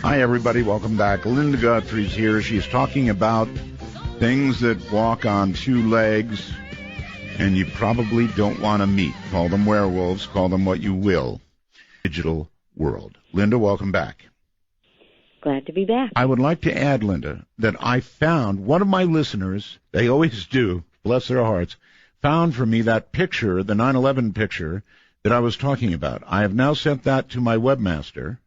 Hi, everybody. Welcome back. Linda Godfrey's here. She's talking about things that walk on two legs and you probably don't want to meet. Call them werewolves. Call them what you will. Digital world. Linda, welcome back. Glad to be back. I would like to add, Linda, that I found one of my listeners, they always do, bless their hearts, found for me that picture, the 9/11 picture that I was talking about. I have now sent that to my webmaster,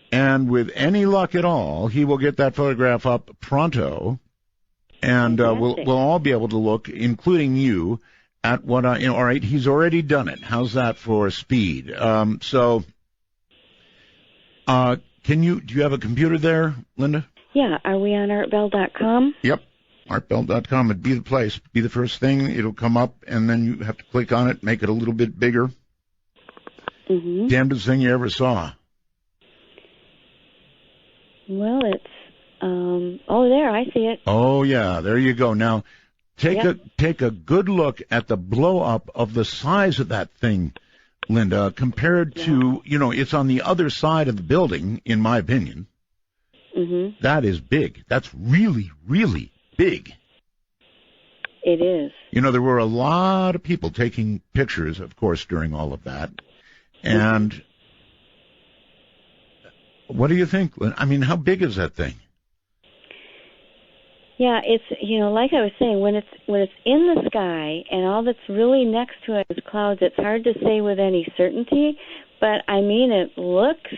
and with any luck at all, he will get that photograph up pronto, and we'll all be able to look, including you, at what all right, he's already done it. How's that for speed? Do you have a computer there, Linda? Yeah, are we on artbell.com? Yep, artbell.com would be the place, be the first thing. It'll come up, and then you have to click on it, make it a little bit bigger. Mm-hmm. Damnedest thing you ever saw. Well, it's, there, I see it. Oh, yeah, there you go. Now, take a good look at the blow-up of the size of that thing, Linda, compared to, it's on the other side of the building, in my opinion. Mm-hmm. That is big. That's really, really big. It is. There were a lot of people taking pictures, of course, during all of that. And what do you think? I mean, how big is that thing? Yeah, it's, like I was saying, when it's in the sky and all that's really next to it is clouds, it's hard to say with any certainty, but I mean, it looks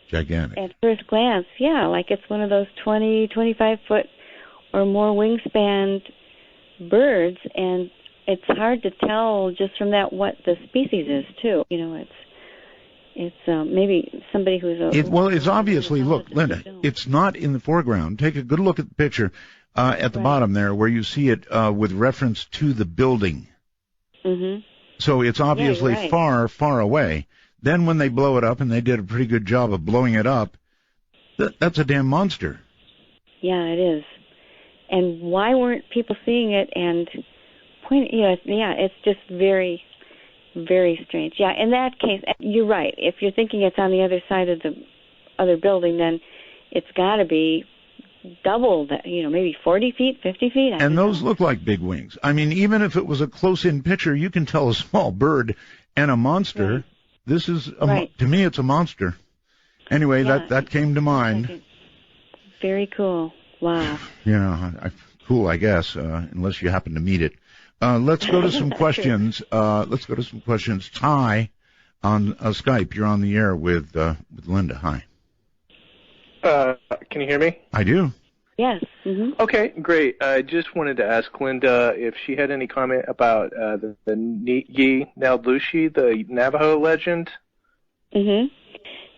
gigantic at first glance, like it's one of those 20, 25 foot or more wingspan birds, and it's hard to tell just from that what the species is too. It's maybe somebody who's it's obviously, look, Linda, it's not in the foreground. Take a good look at the picture. At the bottom there, where you see it with reference to the building. Mm-hmm. So it's obviously far, far away. Then when they blow it up, and they did a pretty good job of blowing it up, that's a damn monster. Yeah, it is. And why weren't people seeing it and pointing? It's just very, very strange. Yeah, in that case, you're right. If you're thinking it's on the other side of the other building, then it's got to be double that, maybe 40 feet, 50 feet. And those look like big wings. I mean, even if it was a close-in picture, you can tell a small bird and a monster. Right. This is, to me, it's a monster. Anyway, that came to mind. Very cool. Wow. Cool, I guess, unless you happen to meet it. Let's go to some questions. Ty on Skype. You're on the air with Linda. Hi. Can you hear me? I do. Yes. Mm-hmm. Okay, great. I just wanted to ask Linda if she had any comment about the Naldushi, the Navajo legend. Mm-hmm.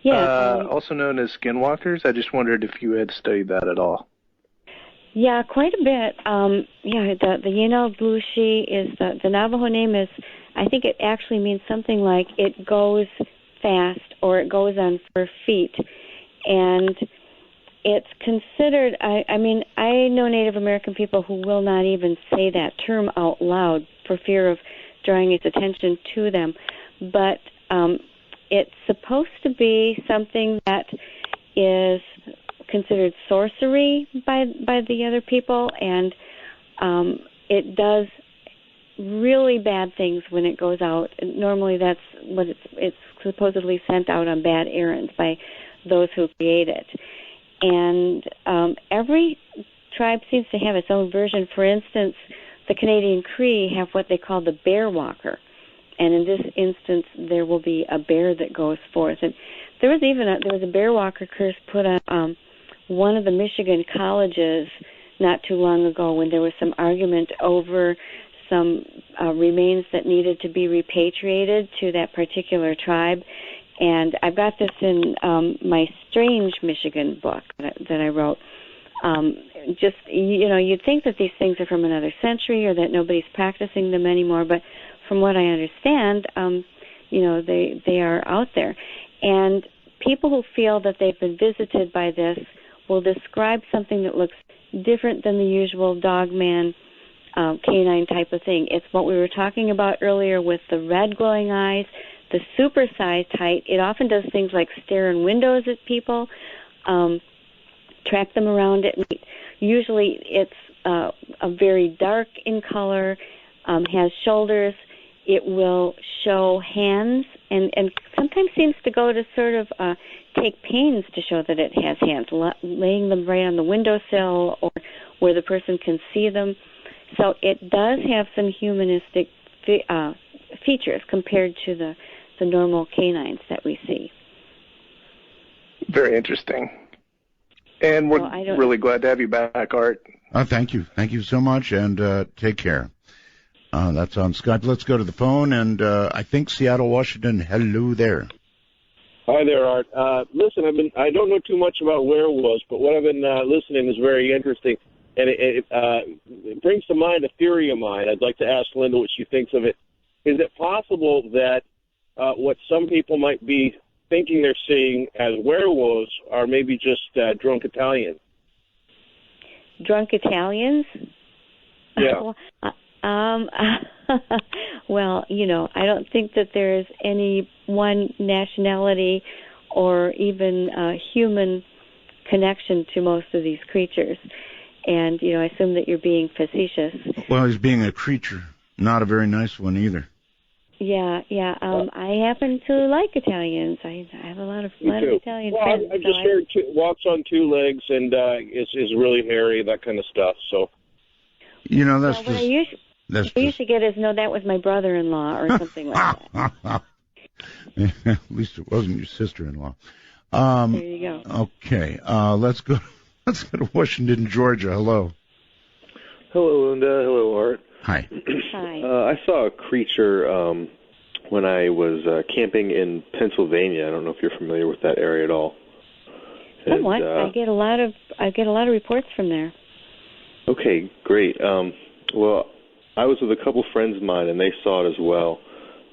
Yeah. Also known as skinwalkers. I just wondered if you had studied that at all. Yeah, quite a bit. The Naldushi is the Navajo name is, I think it actually means something like it goes fast or it goes on 4 feet. And it's considered, I know Native American people who will not even say that term out loud for fear of drawing its attention to them. But it's supposed to be something that is considered sorcery by the other people, and it does really bad things when it goes out. Normally that's what it's supposedly sent out on bad errands by those who create it. And every tribe seems to have its own version. For instance, the Canadian Cree have what they call the bear walker. And in this instance, there will be a bear that goes forth. And there was a bear walker curse put on one of the Michigan colleges not too long ago when there was some argument over some remains that needed to be repatriated to that particular tribe. And I've got this in my Strange Michigan book that I wrote. You'd think that these things are from another century or that nobody's practicing them anymore, but from what I understand, they are out there. And people who feel that they've been visited by this will describe something that looks different than the usual dogman, canine type of thing. It's what we were talking about earlier with the red glowing eyes, the supersized height. It often does things like stare in windows at people. track them around at night. Usually it's a very dark in color, has shoulders. It will show hands, and sometimes seems to go to sort of take pains to show that it has hands, laying them right on the windowsill or where the person can see them. So it does have some humanistic features compared to the normal canines that we see. Very interesting. And we're really glad to have you back, Art. Thank you. Thank you so much, and take care. That's on Skype. Let's go to the phone, and I think Seattle, Washington. Hello there. Hi there, Art. Listen, I don't know too much about werewolves, but what I've been listening is very interesting, and it brings to mind a theory of mine. I'd like to ask Linda what she thinks of it. Is it possible that what some people might be thinking they're seeing as werewolves are maybe just drunk Italians? Drunk Italians? Yeah. Well, I don't think that there's any one nationality or even human connection to most of these creatures. And, I assume that you're being facetious. Well, he's being a creature, not a very nice one either. Yeah. I happen to like Italians. I have a lot of Italian friends. I've just heard walks on two legs and is really hairy, that kind of stuff. So, that's what I usually get is, no, that was my brother-in-law or something like that. At least it wasn't your sister-in-law. There you go. Okay, let's go to Washington, Georgia. Hello. Hello, Linda. Hello, Art. Hi. Hi. I saw a creature when I was camping in Pennsylvania. I don't know if you're familiar with that area at all. Somewhat. I get a lot of reports from there. Okay, great. Well, I was with a couple friends of mine, and they saw it as well.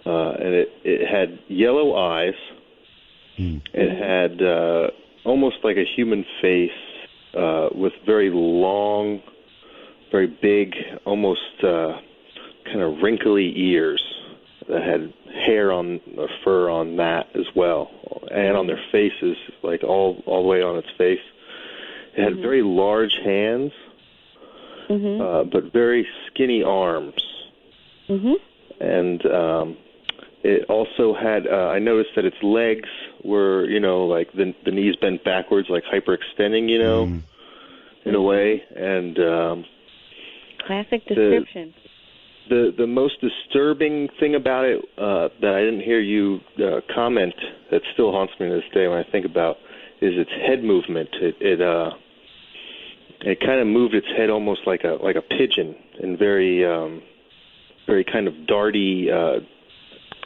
And it had yellow eyes. It had almost like a human face with very long, very big, almost kind of wrinkly ears that had hair on or fur on that as well, and on their faces, like all the way on its face. It had very large hands, but very skinny arms. And it also had, I noticed that its legs were, like the knees bent backwards, like hyperextending, in a way. And classic description. The most disturbing thing about it that I didn't hear you comment, that still haunts me to this day when I think about, is its head movement. It kind of moved its head almost like a pigeon, in very kind of darty,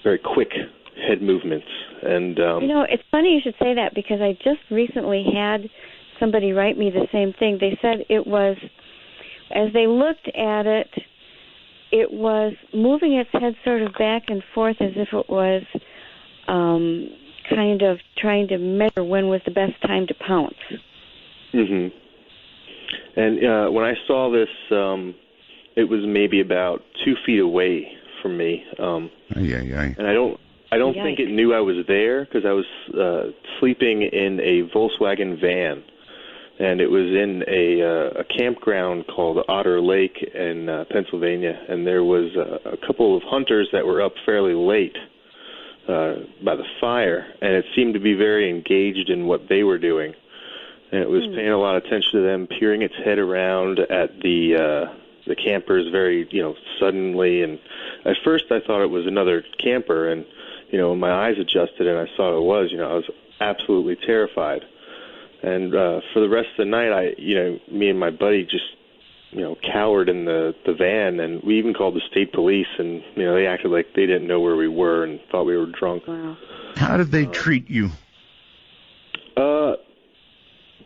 very quick head movements. And it's funny you should say that, because I just recently had somebody write me the same thing. They said it was, as they looked at it, it was moving its head sort of back and forth as if it was kind of trying to measure when was the best time to pounce. And when I saw this, it was maybe about 2 feet away from me. And I don't think it knew I was there, because I was sleeping in a Volkswagen van. And it was in a campground called Otter Lake in Pennsylvania. And there was a couple of hunters that were up fairly late by the fire. And it seemed to be very engaged in what they were doing. And it was paying a lot of attention to them, peering its head around at the campers very, suddenly. And at first I thought it was another camper. And, when my eyes adjusted and I saw it was, I was absolutely terrified. And for the rest of the night, me and my buddy just, cowered in the van, and we even called the state police, and, they acted like they didn't know where we were and thought we were drunk. Wow. How did they treat you?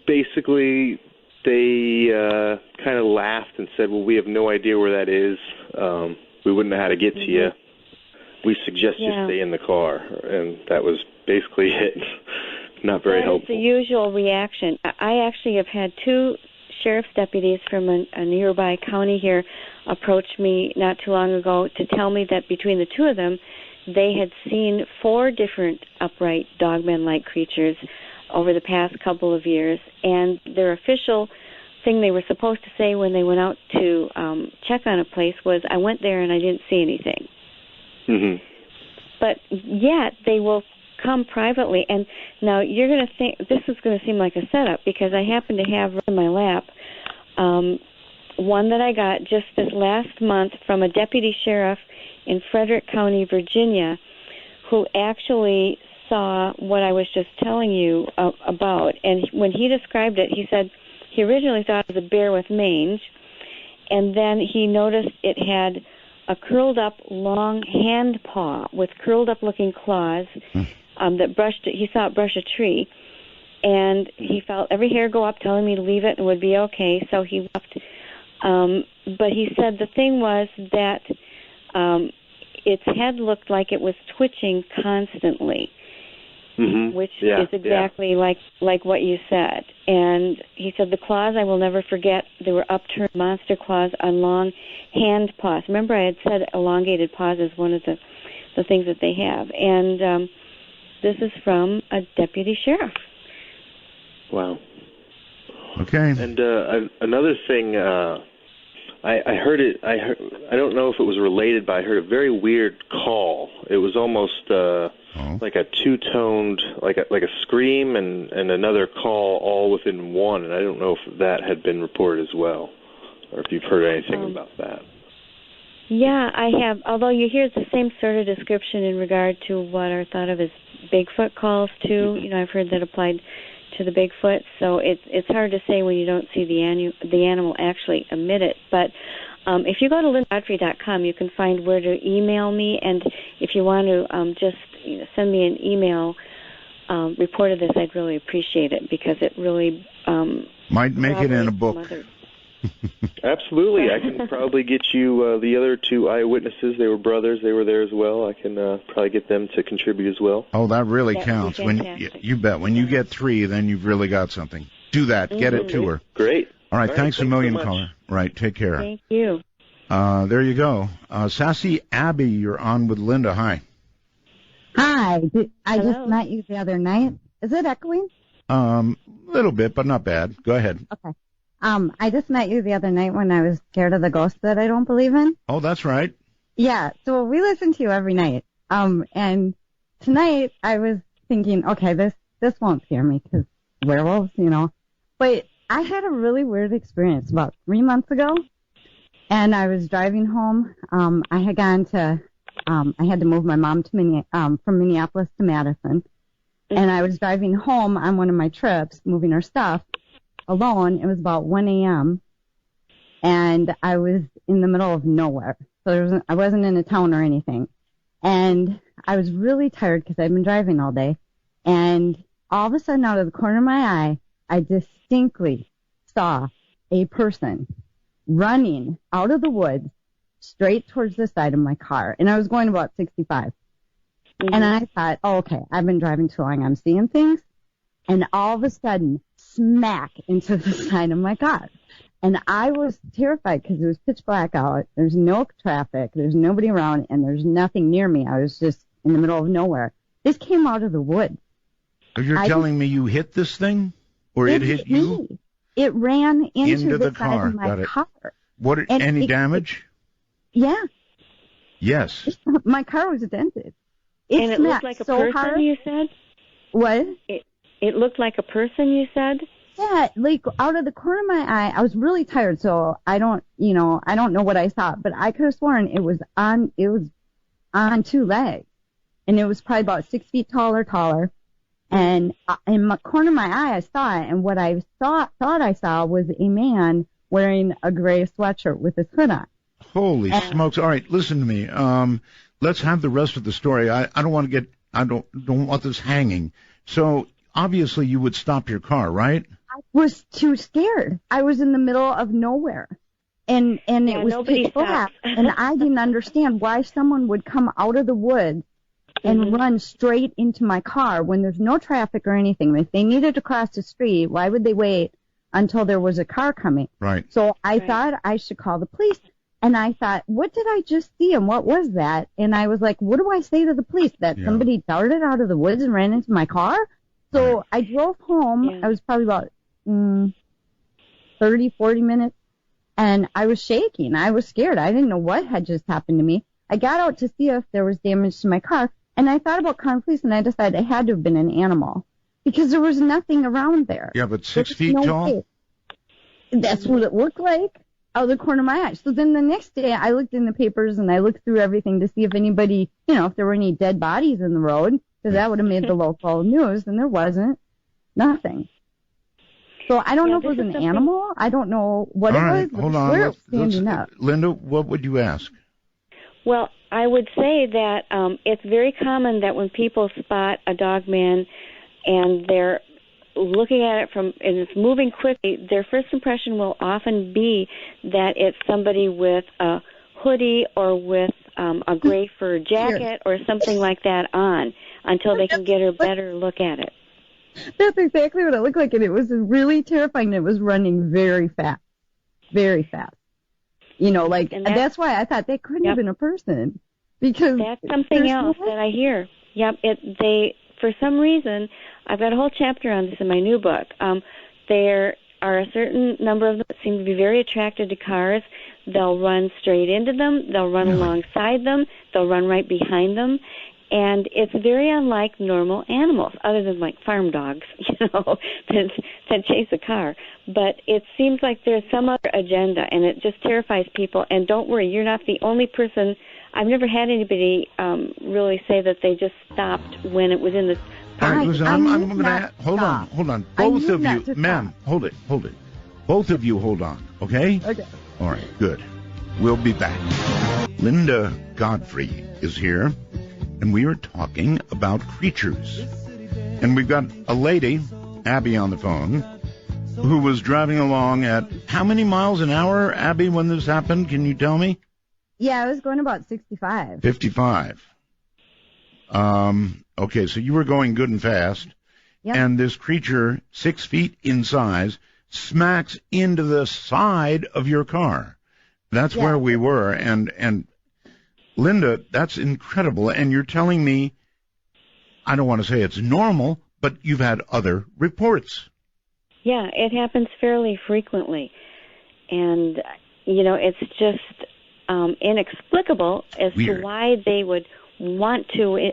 Basically, they kind of laughed and said, well, we have no idea where that is. We wouldn't know how to get to you. We suggest you stay in the car. And that was basically it. Not very helpful. It's the usual reaction. I actually have had 2 sheriff's deputies from a nearby county here approach me not too long ago to tell me that between the 2 of them, they had seen 4 different upright dogman-like creatures over the past couple of years. And their official thing they were supposed to say when they went out to check on a place was, I went there and I didn't see anything. Mm-hmm. But yet they will come privately. And now you're going to think this is going to seem like a setup, because I happen to have in my lap one that I got just this last month from a deputy sheriff in Frederick County, Virginia, who actually saw what I was just telling you about. And when he described it, he said he originally thought it was a bear with mange, and then he noticed it had a curled-up, long hand paw with curled-up-looking claws that brushed it. He saw it brush a tree, and he felt every hair go up, telling me to leave it and would be okay, so he left. But he said the thing was that its head looked like it was twitching constantly, which is exactly like what you said. And he said the claws I will never forget. They were upturned monster claws on long hand paws. Remember I had said elongated paws is one of the things that they have. And this is from a deputy sheriff. Wow. Okay. And another thing, I heard it. I don't know if it was related, but I heard a very weird call. It was almost like a two-toned, like a scream and another call all within one. And I don't know if that had been reported as well, or if you've heard anything about that. Yeah, I have. Although you hear the same sort of description in regard to what are thought of as Bigfoot calls too. You know, I've heard that applied to the Bigfoot, so it's hard to say when you don't see the animal actually emit it. But if you go to lindagodfrey.com, you can find where to email me, and if you want to just send me an email report of this, I'd really appreciate it, because it really might make it in a book. Absolutely. I can probably get you the other two eyewitnesses. They were brothers. They were there as well. I can probably get them to contribute as well. Oh, that really counts. When you bet. When you get three, then you've really got something. Do that. Get it to her. Great. All right. Thanks a million, caller. Right. Take care. Thank you. There you go. Sassy Abby, you're on with Linda. Hi. Hi. I just met you the other night. Is it echoing? Little bit, but not bad. Go ahead. Okay. I just met you the other night when I was scared of the ghosts that I don't believe in. Oh, that's right. Yeah, so we listen to you every night. And tonight I was thinking, okay, this won't scare me because werewolves, But I had a really weird experience about 3 months ago, and I was driving home. I had gone to, I had to move my mom to from Minneapolis to Madison, and I was driving home on one of my trips, moving her stuff. Alone. It was about 1 a.m. and I was in the middle of nowhere. So I wasn't in a town or anything. And I was really tired because I'd been driving all day. And all of a sudden, out of the corner of my eye, I distinctly saw a person running out of the woods straight towards the side of my car. And I was going about 65. And I thought, oh, okay, I've been driving too long. I'm seeing things. And all of a sudden, smack into the side of my car. And I was terrified because it was pitch black out. There's no traffic. There's nobody around, and there's nothing near me. I was just in the middle of nowhere. This came out of the woods. You're telling me you hit this thing? Or it hit you? Me. It ran into the side of my car. What? Any damage? Yeah. Yes. My car was dented. And it looked like a person, hard. You said? What? It looked like a person, you said? Yeah, like out of the corner of my eye. I was really tired, so I don't know what I saw, but I could have sworn it was on two legs, and it was probably about 6 feet tall or taller. And in the corner of my eye, I saw it, and what I thought I saw was a man wearing a gray sweatshirt with his hood on. Holy smokes! All right, listen to me. Let's have the rest of the story. I don't want this hanging. So. Obviously, you would stop your car, right? I was too scared. I was in the middle of nowhere, and it was pitch black, and I didn't understand why someone would come out of the woods and run straight into my car when there's no traffic or anything. If they needed to cross the street, why would they wait until there was a car coming? Right. So I thought I should call the police, and I thought, what did I just see, and what was that? And I was like, what do I say to the police? That somebody darted out of the woods and ran into my car? So I drove home. Yeah. I was probably about 30, 40 minutes, and I was shaking. I was scared. I didn't know what had just happened to me. I got out to see if there was damage to my car, and I thought about calling police, and I decided it had to have been an animal because there was nothing around there. Yeah, but 6 feet tall? Way. That's what it looked like out of the corner of my eye. So then the next day, I looked in the papers, and I looked through everything to see if anybody, if there were any dead bodies in the road, because that would have made the local news, and there wasn't. Nothing. So I don't know if it was an animal. I don't know what it was. Hold on. We're standing up. Linda, what would you ask? Well, I would say that it's very common that when people spot a dog man and they're looking at it and it's moving quickly, their first impression will often be that it's somebody with a hoodie or with a gray fur jacket or something like that on until they can get a better look at it. That's exactly what it looked like, and it was really terrifying. It was running very fast, very fast. And that's why I thought that couldn't have been a person, because that's something else that I hear. Yep, for some reason, I've got a whole chapter on this in my new book. There are a certain number of them that seem to be very attracted to cars. They'll run straight into them. They'll run alongside them. They'll run right behind them. And it's very unlike normal animals, other than like farm dogs, that chase a car. But it seems like there's some other agenda, and it just terrifies people. And don't worry, you're not the only person. I've never had anybody really say that they just stopped when it was in the. All right, listen, I'm going to hold on. Both of you, ma'am, hold it. Both of you, hold on, okay? Okay. All right, good. We'll be back. Linda Godfrey is here. And we are talking about creatures. And we've got a lady, Abby, on the phone, who was driving along at how many miles an hour, Abby, when this happened? Can you tell me? Yeah, I was going about 65. 55. Okay, so you were going good and fast. Yep. And this creature, 6 feet in size, smacks into the side of your car. That's where we were. And Linda, that's incredible, and you're telling me, I don't want to say it's normal, but you've had other reports. Yeah, it happens fairly frequently, and, it's just inexplicable as to why they would want to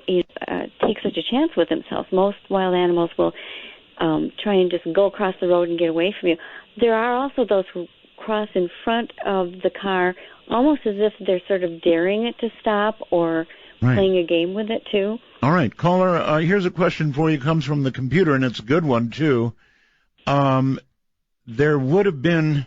take such a chance with themselves. Most wild animals will try and just go across the road and get away from you. There are also those who cross in front of the car almost as if they're sort of daring it to stop or playing a game with it, too. All right, caller, here's a question for you. It comes from the computer, and it's a good one, too. There would have been,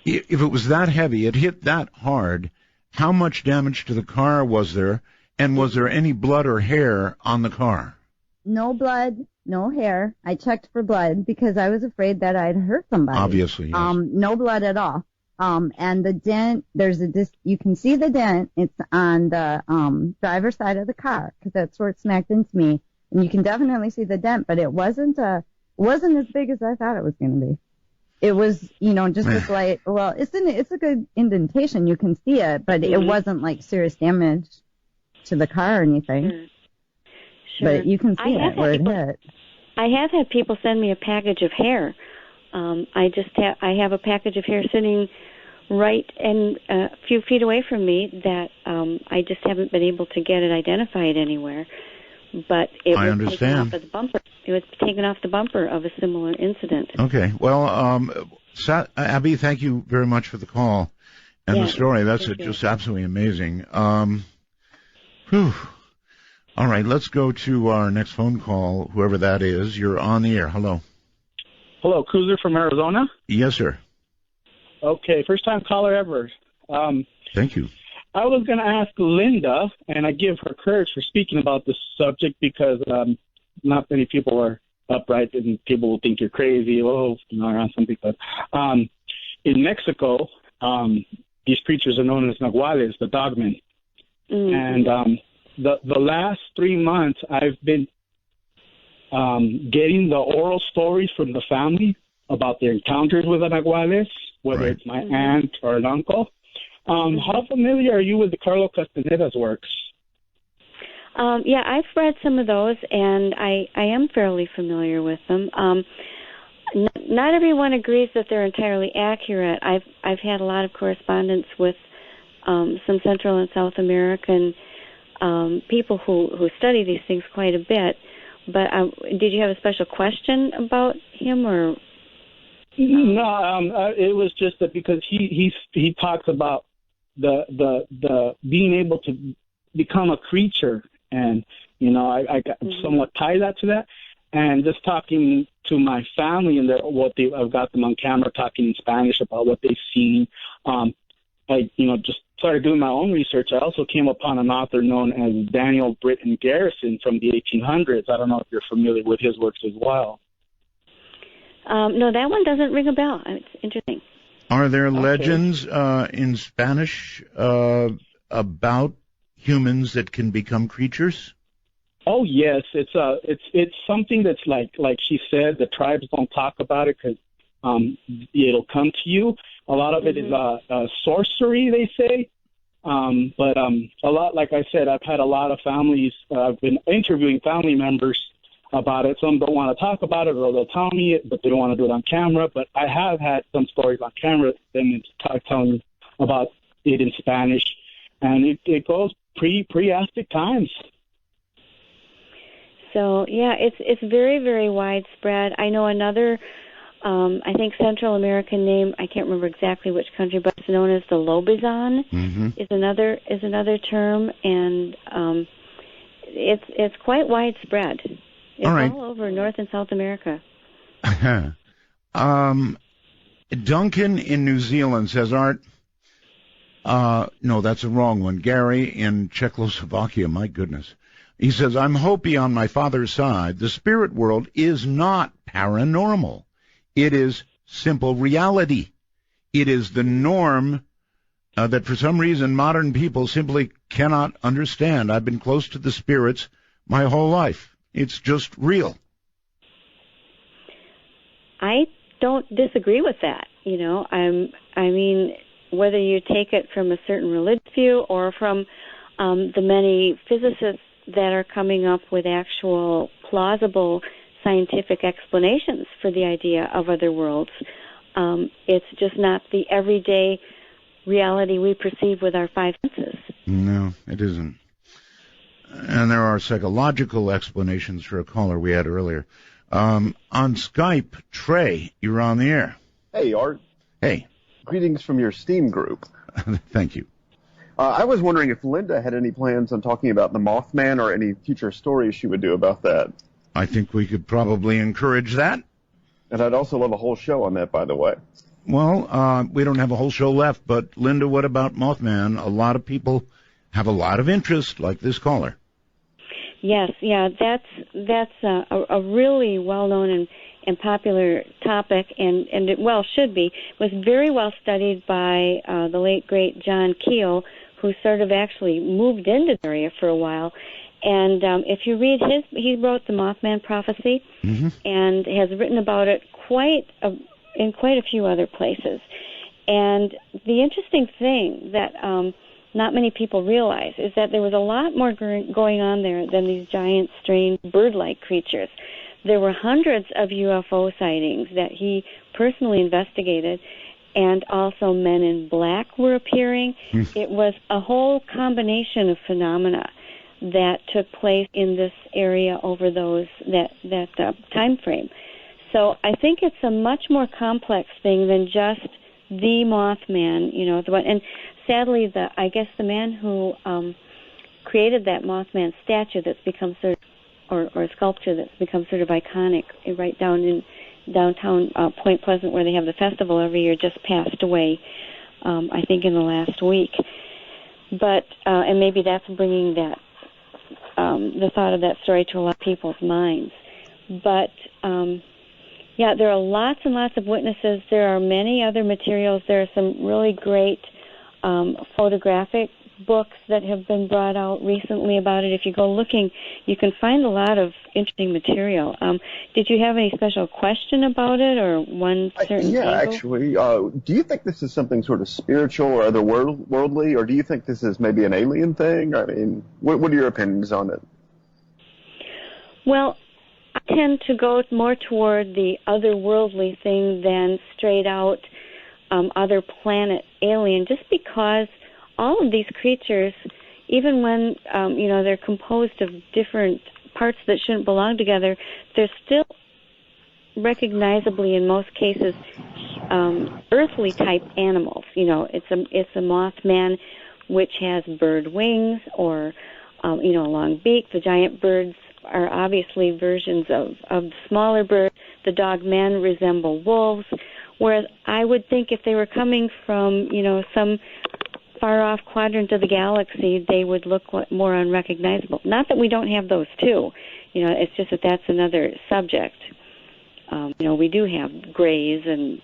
if it was that heavy, it hit that hard, how much damage to the car was there, and was there any blood or hair on the car? No blood, no hair. I checked for blood because I was afraid that I'd hurt somebody. Obviously, yes. No blood at all. And the dent, you can see the dent. It's on the driver's side of the car because that's where it smacked into me. And you can definitely see the dent, but it wasn't as big as I thought it was going to be. It was, just a slight. Well, it's a good indentation. You can see it, but it wasn't like serious damage to the car or anything. Sure. But you can see it where it hit. I have had people send me a package of hair. I have a package of hair sitting right and a few feet away from me that I just haven't been able to get it identified anywhere. But it was taken off of the bumper. It was taken off the bumper of a similar incident. Okay. Well, Abby, thank you very much for the call and the story. That's just absolutely amazing. All right, let's go to our next phone call, whoever that is. You're on the air. Hello. Hello, Cruiser from Arizona? Yes, sir. Okay, first-time caller ever. Thank you. I was going to ask Linda, and I give her courage for speaking about this subject because not many people are upright, and people will think you're crazy, or something. But in Mexico, these creatures are known as nahuales, the dogmen. Mm-hmm. And the last 3 months, I've been getting the oral stories from the family about their encounters with the nahuales, whether it's my aunt or an uncle. How familiar are you with the Carlo Castaneda's works? Yeah, I've read some of those, and I am fairly familiar with them. Not everyone agrees that they're entirely accurate. I've had a lot of correspondence with some Central and South American people who study these things quite a bit. But did you have a special question about him, or? No, it was just that because he talks about the being able to become a creature, and I got somewhat tie that to that, and just talking to my family and I've got them on camera talking in Spanish about what they've seen. I just started doing my own research. I also came upon an author known as Daniel Britton Garrison from the 1800s. I don't know if you're familiar with his works as well. No, that one doesn't ring a bell. It's interesting. Are there legends in Spanish about humans that can become creatures? Oh yes, it's something that's like she said. The tribes don't talk about it because it'll come to you. A lot of it is sorcery, they say. But a lot, like I said, I've had a lot of families. I've been interviewing family members about it. Some don't want to talk about it, or they'll tell me it, but they don't want to do it on camera. But I have had some stories on camera, them telling about it in Spanish, and it goes pre-Aztec times. So yeah, it's very, very widespread. I know another, I think Central American name. I can't remember exactly which country, but it's known as the lobizon. Is another term, and it's quite widespread. It's all over North and South America. Duncan in New Zealand says, Art. No, that's a wrong one. Gary in Czechoslovakia. My goodness. He says, I'm Hopi on my father's side. The spirit world is not paranormal. It is simple reality. It is the norm that for some reason modern people simply cannot understand. I've been close to the spirits my whole life. It's just real. I don't disagree with that. I mean, whether you take it from a certain religious view or from the many physicists that are coming up with actual plausible scientific explanations for the idea of other worlds. It's just not the everyday reality we perceive with our five senses. No, it isn't. And there are psychological explanations for a caller we had earlier. On Skype, Trey, you're on the air. Hey, Art. Hey. Greetings from your STEAM group. Thank you. I was wondering if Linda had any plans on talking about the Mothman or any future stories she would do about that. I think we could probably encourage that. And I'd also love a whole show on that, by the way. Well, we don't have a whole show left, but Linda, what about Mothman? A lot of people have a lot of interest, like this caller. Yes, yeah, that's a really well-known and popular topic, and it should be. It was very well studied by the late, great John Keel, who sort of actually moved into the area for a while. And if you read he wrote the Mothman Prophecy, and has written about it in quite a few other places. And the interesting thing that not many people realize is that there was a lot more going on there than these giant, strange, bird-like creatures. There were hundreds of UFO sightings that he personally investigated, and also men in black were appearing. It was a whole combination of phenomena that took place in this area over that time frame. So I think it's a much more complex thing than just the Mothman, the one. And sadly, I guess the man who created that Mothman statue that's become sort of, or a sculpture that's become sort of iconic right down in downtown Point Pleasant, where they have the festival every year, just passed away, I think in the last week. But and maybe that's bringing that the thought of that story to a lot of people's minds. But yeah, there are lots and lots of witnesses. There are many other materials. There are some really great photographic books that have been brought out recently about it. If you go looking, you can find a lot of interesting material. Did you have any special question about it, or one certain Yeah, angle? actually. Do you think this is something sort of spiritual or otherworldly, or do you think this is maybe an alien thing? I mean, what are your opinions on it? Well, I tend to go more toward the otherworldly thing than straight out other planet alien, just because all of these creatures, even when they're composed of different parts that shouldn't belong together, they're still recognizably, in most cases, earthly type animals. It's a mothman which has bird wings or a long beak. The giant birds are obviously versions of the smaller birds. The dogmen resemble wolves, whereas I would think if they were coming from some far-off quadrant of the galaxy, they would look more unrecognizable. Not that we don't have those too. It's just that that's another subject. We do have grays and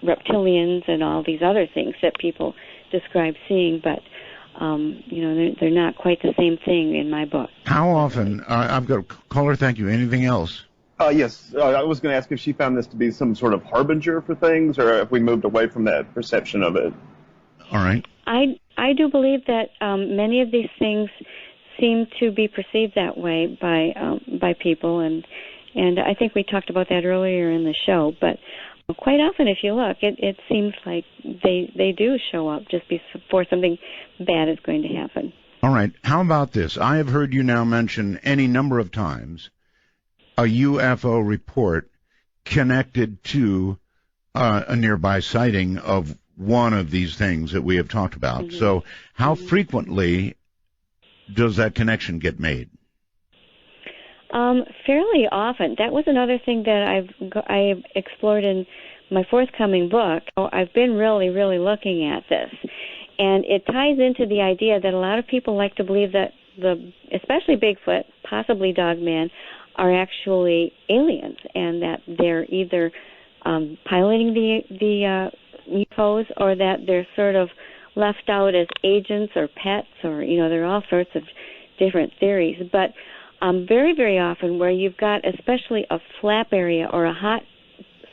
reptilians and all these other things that people describe seeing, but they're not quite the same thing in my book. How often? I've got a caller. Thank you. Anything else? Yes. I was going to ask if she found this to be some sort of harbinger for things, or if we moved away from that perception of it. All right. I do believe that many of these things seem to be perceived that way by people, and I think we talked about that earlier in the show. But quite often, if you look, it seems like they do show up just before something bad is going to happen. All right. How about this? I have heard you now mention any number of times a UFO report connected to a nearby sighting of one of these things that we have talked about. Mm-hmm. So how frequently does that connection get made? Fairly often. That was another thing that I've explored in my forthcoming book. I've been really, really looking at this. And it ties into the idea that a lot of people like to believe that especially Bigfoot, possibly Dogman, are actually aliens, and that they're either piloting the UFOs, or that they're sort of left out as agents or pets, or there are all sorts of different theories. But very, very often, where you've got especially a flap area or a hot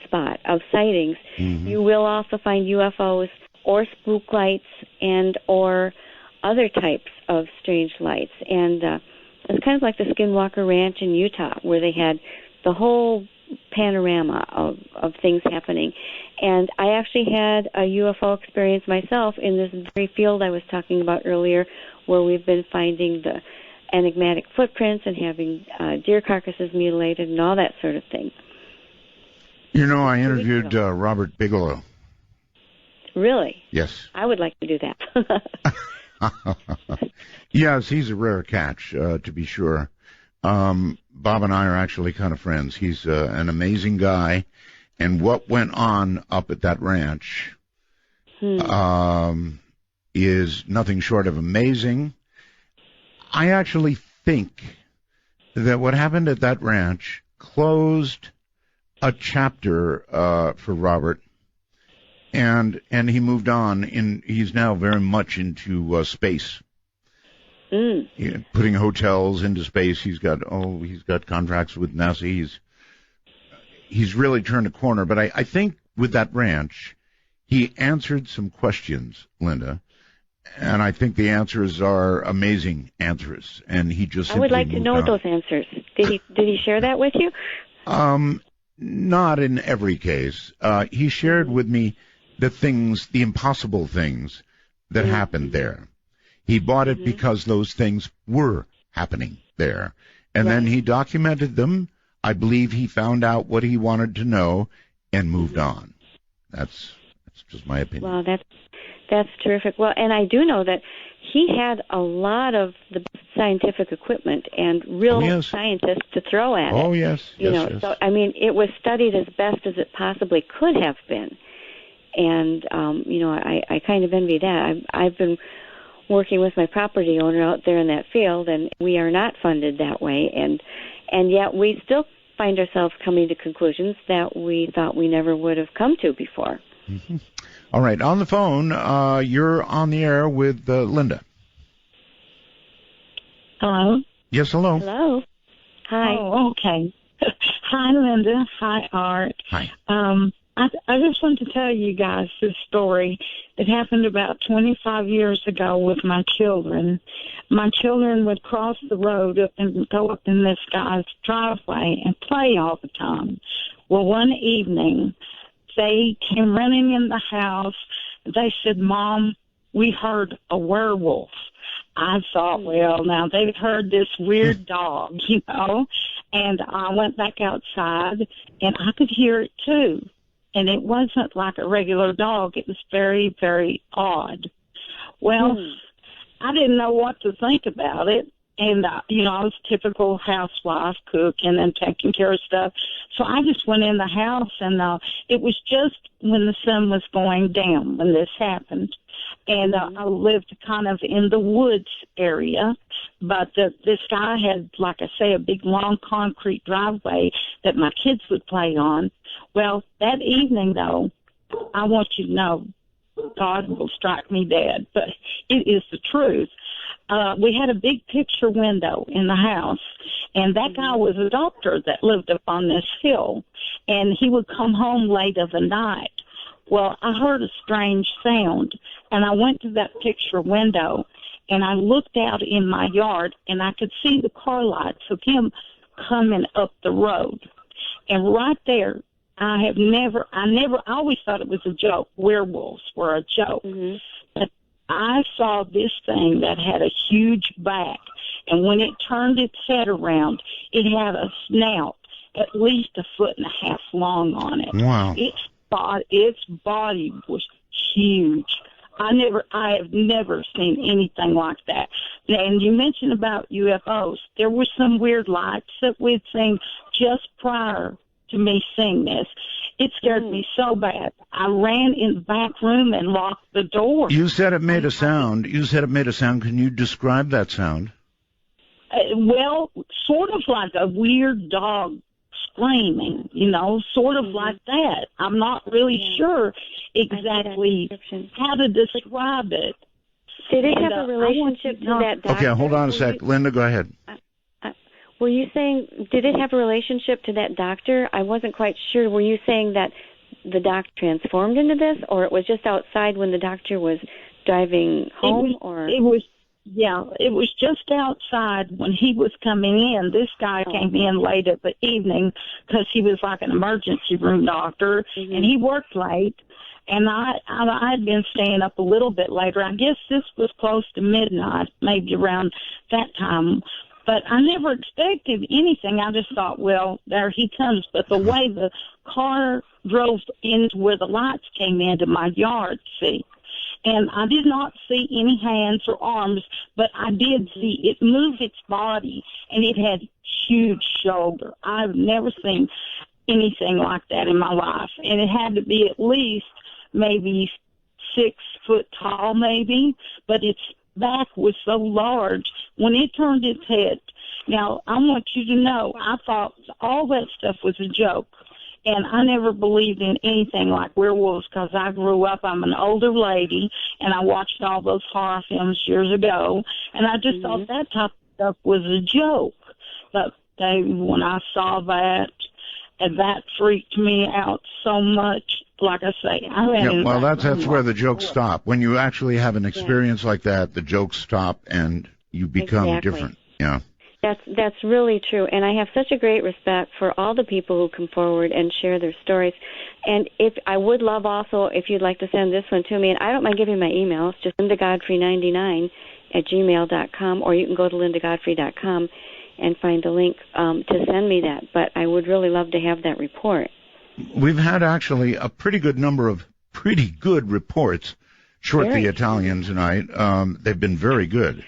spot of sightings, mm-hmm. you will also find UFOs or spook lights and or other types of strange lights. And it's kind of like the Skinwalker Ranch in Utah, where they had the whole panorama of things happening. And I actually had a UFO experience myself in this very field I was talking about earlier, where we've been finding the enigmatic footprints and having deer carcasses mutilated and all that sort of thing. I interviewed Robert Bigelow. Really? Yes. I would like to do that. Yes, he's a rare catch, to be sure. Bob and I are actually kind of friends. He's an amazing guy, and what went on up at that ranch is nothing short of amazing. I actually think that what happened at that ranch closed a chapter for Robert, and he moved on. He's now very much into space. Putting hotels into space. He's got contracts with NASA. He's really turned a corner. But I think with that ranch, he answered some questions, Linda, and I think the answers are amazing answers. And he just I would like to know those answers. Did he share that with you? Not in every case. He shared with me the impossible things that happened there. He bought it because those things were happening there. And then he documented them. I believe he found out what he wanted to know and moved on. That's just my opinion. Well, that's terrific. Well, and I do know that he had a lot of the scientific equipment and real scientists to throw at it. Oh, yes. Yes. So, I mean, it was studied as best as it possibly could have been. And, I kind of envy that. I've been working with my property owner out there in that field, and we are not funded that way, and yet we still find ourselves coming to conclusions that we thought we never would have come to before. Mm-hmm. All right, on the phone, you're on the air with Linda. Hello? Yes, hello. Hello. Hi. Oh, okay. Hi, Linda. Hi, Art. Hi. I just want to tell you guys this story that happened about 25 years ago with my children. My children would cross the road up and go up in this guy's driveway and play all the time. Well, one evening, they came running in the house. They said, Mom, we heard a werewolf. I thought, well, now they've heard this weird dog, you know, and I went back outside, and I could hear it, too. And it wasn't like a regular dog. It was very, very odd. Well, I didn't know what to think about it. And, you know, I was a typical housewife, cooking and taking care of stuff. So I just went in the house, and it was just when the sun was going down when this happened. And I lived kind of in the woods area, but this guy had, like I say, a big, long concrete driveway that my kids would play on. Well, that evening, though, I want you to know, God will strike me dead, but it is the truth. We had a big picture window in the house, and that guy was a doctor that lived up on this hill, and he would come home late of the night. Well, I heard a strange sound, and I went to that picture window, and I looked out in my yard, and I could see the car lights of him coming up the road. And right there, I always thought it was a joke. Werewolves were a joke. Mm-hmm. But I saw this thing that had a huge back, and when it turned its head around, it had a snout at least 1.5 feet long on it. Wow. Its body was huge. I have never seen anything like that. And you mentioned about UFOs. There were some weird lights that we'd seen just prior to me seeing this. It scared me so bad. I ran in the back room and locked the door. You said it made a sound. Can you describe that sound? Well, sort of like a weird dog screaming, you know, sort of like that. I'm not really sure exactly how to describe it. Did it have a relationship to that doctor? Okay, hold on a sec. Linda, go ahead. Were you saying, did it have a relationship to that doctor? I wasn't quite sure. Were you saying that the doctor transformed into this, or it was just outside when the doctor was driving home? It was just outside when he was coming in. This guy came in late at the evening because he was like an emergency room doctor, and he worked late. And I had been staying up a little bit later. I guess this was close to midnight, maybe around that time. But I never expected anything. I just thought, well, there he comes. But the way the car drove into where the lights came into my yard, see, and I did not see any hands or arms, but I did see it move its body, and it had huge shoulder. I've never seen anything like that in my life, and it had to be at least maybe 6 foot tall, maybe, but its back was so large when it turned its head. Now, I want you to know, I thought all that stuff was a joke. And I never believed in anything like werewolves because I grew up, I'm an older lady, and I watched all those horror films years ago, and I just thought that type of stuff was a joke. But when I saw that, and that freaked me out so much. Like I say, that's where the jokes stop. When you actually have an experience like that, the jokes stop and you become different. Yeah. That's really true, and I have such a great respect for all the people who come forward and share their stories. And if I would love also if you'd like to send this one to me, and I don't mind giving my email. It's just lindagodfrey99@gmail.com, or you can go to lindagodfrey.com and find the link to send me that. But I would really love to have that report. We've had actually a pretty good number of pretty good reports, short the Italian tonight. They've been very good.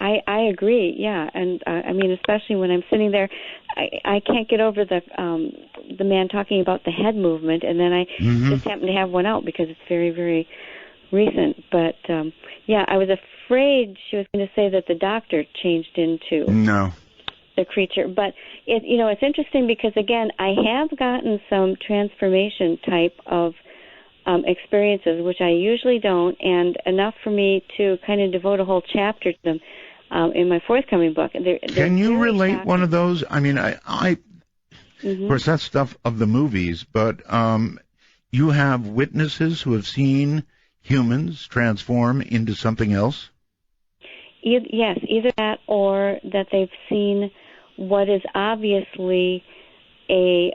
I agree, yeah, and I mean, especially when I'm sitting there, I can't get over the man talking about the head movement, and then I just happen to have one out because it's very, very recent. But yeah, I was afraid she was going to say that the doctor changed into the creature. But it's interesting because again, I have gotten some transformation type of experiences, which I usually don't, and enough for me to kind of devote a whole chapter to them in my forthcoming book. Can you relate shocking. One of those? I mean, Mm-hmm. Of course, that's stuff of the movies, but you have witnesses who have seen humans transform into something else? Yes, either that or that they've seen what is obviously a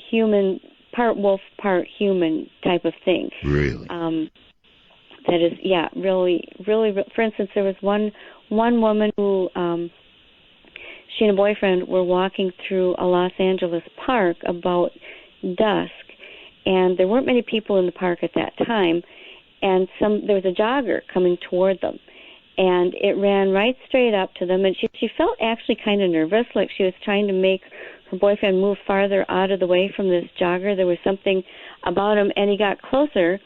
human, part wolf, part human type of thing. Really? That is, yeah, really. For instance, there was one woman who, she and a boyfriend were walking through a Los Angeles park about dusk, and there weren't many people in the park at that time, and there was a jogger coming toward them, and it ran right straight up to them, and she felt actually kind of nervous, like she was trying to make her boyfriend move farther out of the way from this jogger. There was something about him, and he got closer,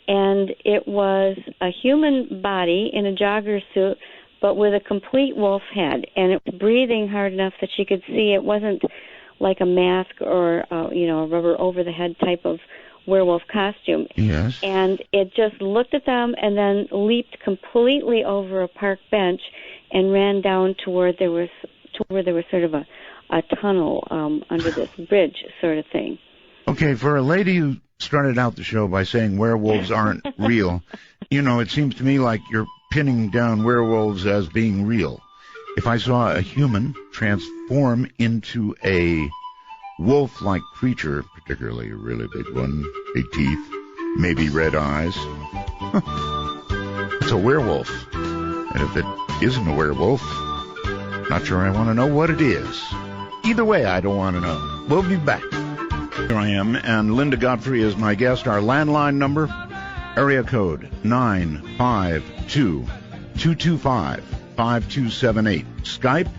and it was a human body in a jogger suit, but with a complete wolf head, and it was breathing hard enough that she could see it wasn't like a mask or a rubber over the head type of werewolf costume. Yes. And it just looked at them and then leaped completely over a park bench and ran down to where there was sort of a tunnel under this bridge sort of thing. Okay, for a lady who started out the show by saying werewolves aren't real, it seems to me like you're pinning down werewolves as being real. If I saw a human transform into a wolf-like creature, particularly a really big one, big teeth, maybe red eyes, it's a werewolf. And if it isn't a werewolf, not sure I want to know what it is. Either way, I don't want to know. We'll be back. Here I am, and Linda Godfrey is my guest. Our landline number, area code 952-225-5278. Skype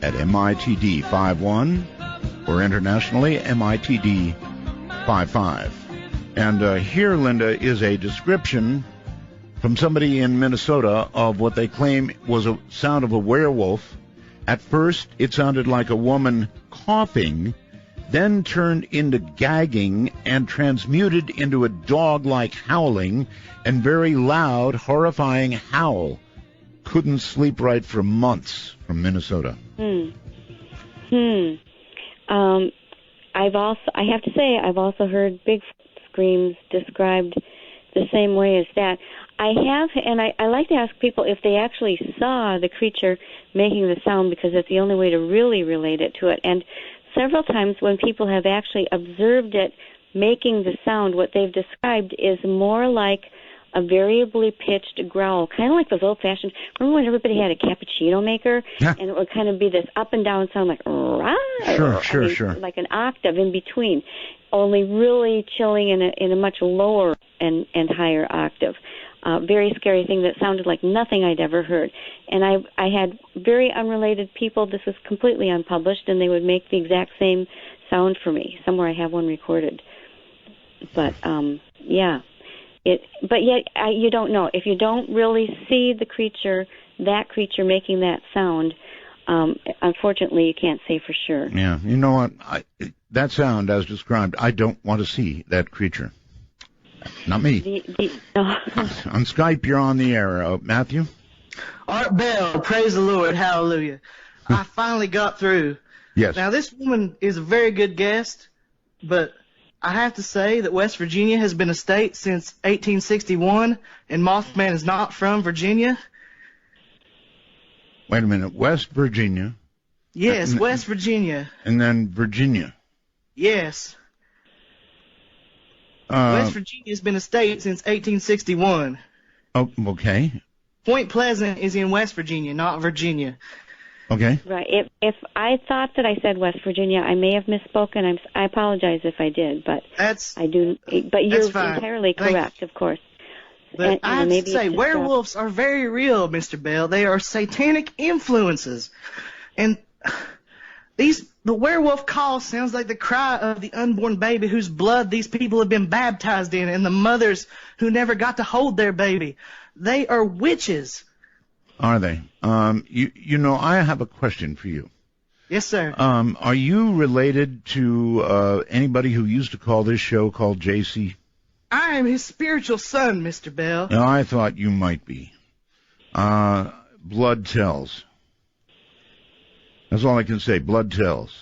at MITD51 or internationally MITD55. And here, Linda, is a description from somebody in Minnesota of what they claim was a sound of a werewolf. At first, it sounded like a woman coughing, then turned into gagging and transmuted into a dog-like howling and very loud, horrifying howl. Couldn't sleep right for months. From Minnesota. I have to say, I've also heard Bigfoot screams described the same way as that. I have, and I like to ask people if they actually saw the creature making the sound, because it's the only way to really relate it to it. And several times when people have actually observed it making the sound, what they've described is more like a variably pitched growl, kind of like those old-fashioned. Remember when everybody had a cappuccino maker, and it would kind of be this up and down sound, like rah, sure, like an octave in between, only really chilling in a much lower and higher octave. Very scary thing that sounded like nothing I'd ever heard. And I had very unrelated people. This was completely unpublished, and they would make the exact same sound for me. Somewhere I have one recorded. But yeah. But yet you don't know. If you don't really see that creature making that sound, unfortunately you can't say for sure. Yeah, you know what? That sound as described, I don't want to see that creature. Not me. On Skype, you're on the air. Matthew? Art Bell, praise the Lord, hallelujah. I finally got through. Yes. Now, this woman is a very good guest, but I have to say that West Virginia has been a state since 1861, and Mothman is not from Virginia. Wait a minute. West Virginia? Yes, West Virginia. And then Virginia? Yes. West Virginia has been a state since 1861. Oh, okay. Point Pleasant is in West Virginia, not Virginia. Okay. Right. If I thought that I said West Virginia, I may have misspoken. I apologize if I did, but I do. But you're entirely correct, of course. But I have to say, werewolves are very real, Mr. Bell. They are satanic influences, and the werewolf call sounds like the cry of the unborn baby whose blood these people have been baptized in, and the mothers who never got to hold their baby. They are witches. Are they? You know, I have a question for you. Yes, sir. Are you related to anybody who used to call this show called JC? I am his spiritual son, Mr. Bell. No, I thought you might be. Blood tells. That's all I can say. Blood tells.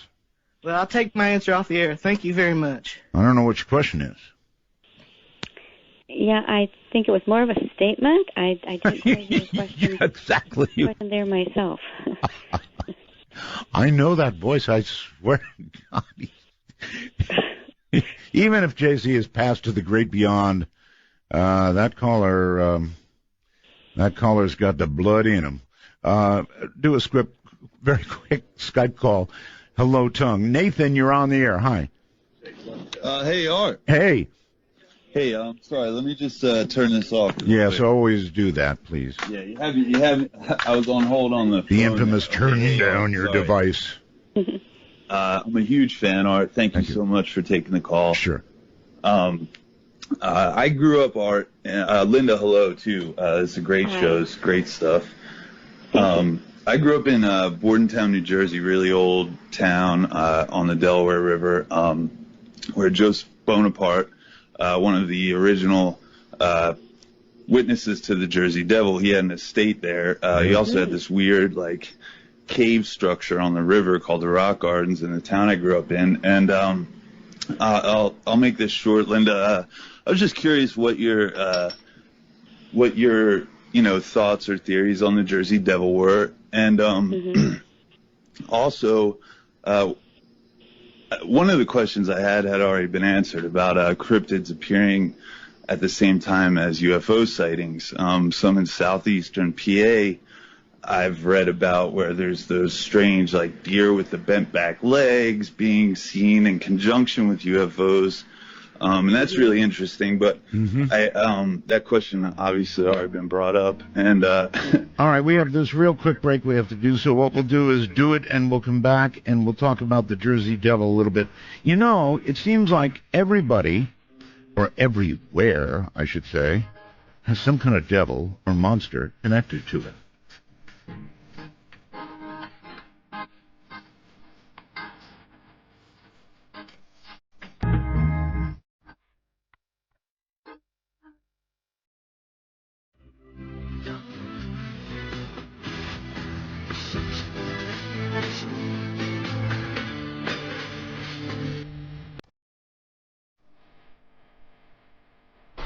Well, I'll take my answer off the air. Thank you very much. I don't know what your question is. Yeah, I think it was more of a statement. I didn't hear the question. Yeah, exactly. I wasn't there myself. I know that voice. I swear to God. Even if JC has passed to the great beyond, that caller's got the blood in him. Do a script, very quick Skype call. Hello, tongue. Nathan, you're on the air. Hi. Hey, Art. Hey. Hey, I'm sorry. Let me just turn this off. Yes, always do that, please. Yeah, you haven't. I was on hold on the phone. The infamous turning down your device. I'm a huge fan, Art. Thank you so much for taking the call. Sure. I grew up, Art. Linda, hello, too. It's a great show. It's great stuff. I grew up in Bordentown, New Jersey, really old town on the Delaware River, where Joseph Bonaparte, one of the original witnesses to the Jersey Devil, he had an estate there. He also had this weird, cave structure on the river called the Rock Gardens in the town I grew up in. And I'll make this short, Linda. I was just curious what your thoughts or theories on the Jersey Devil were, and also one of the questions I had already been answered about cryptids appearing at the same time as UFO sightings. Some in southeastern PA I've read about where there's those strange deer with the bent back legs being seen in conjunction with UFOs. And that's really interesting, but that question obviously already been brought up. And all right, we have this real quick break we have to do, so what we'll do is do it, and we'll come back, and we'll talk about the Jersey Devil a little bit. You know, it seems like everybody, or everywhere, I should say, has some kind of devil or monster connected to it.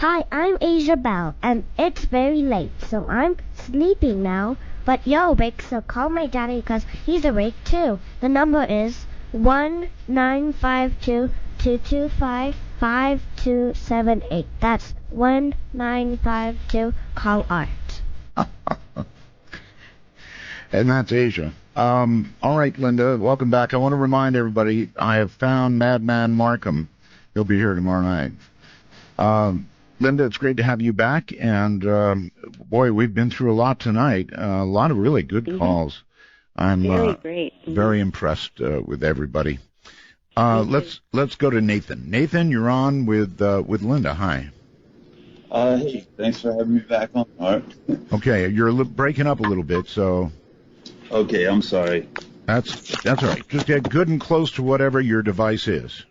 Hi, I'm Asia Bell, and it's very late, so I'm sleeping now. But you're awake, so call my daddy because he's awake too. The number is 1-952-225-5278. That's 1952. Call Art. And that's Asia. All right, Linda, welcome back. I want to remind everybody I have found Madman Markham. He'll be here tomorrow night. Linda, it's great to have you back, and boy, we've been through a lot tonight. A lot of really good calls. I'm very impressed with everybody. Let's go to Nathan. Nathan, you're on with Linda. Hi. Hey, thanks for having me back on, Art. Okay, you're breaking up a little bit, so. Okay, I'm sorry. That's all right. Just get good and close to whatever your device is.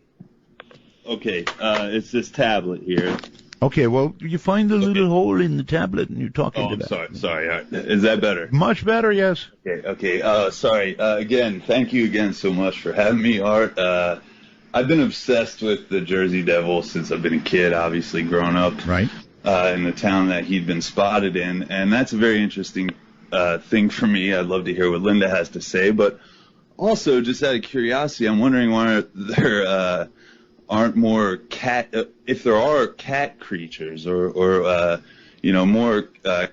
Okay, it's this tablet here. Okay, well, you find the little hole in the tablet and you're talking to that. Sorry. Is that better? Much better, yes. Okay. Sorry. Again, thank you again so much for having me, Art. I've been obsessed with the Jersey Devil since I've been a kid, obviously, growing up. Right. In the town that he'd been spotted in. And that's a very interesting thing for me. I'd love to hear what Linda has to say. But also, just out of curiosity, I'm wondering why there aren't more if there are cat creatures or more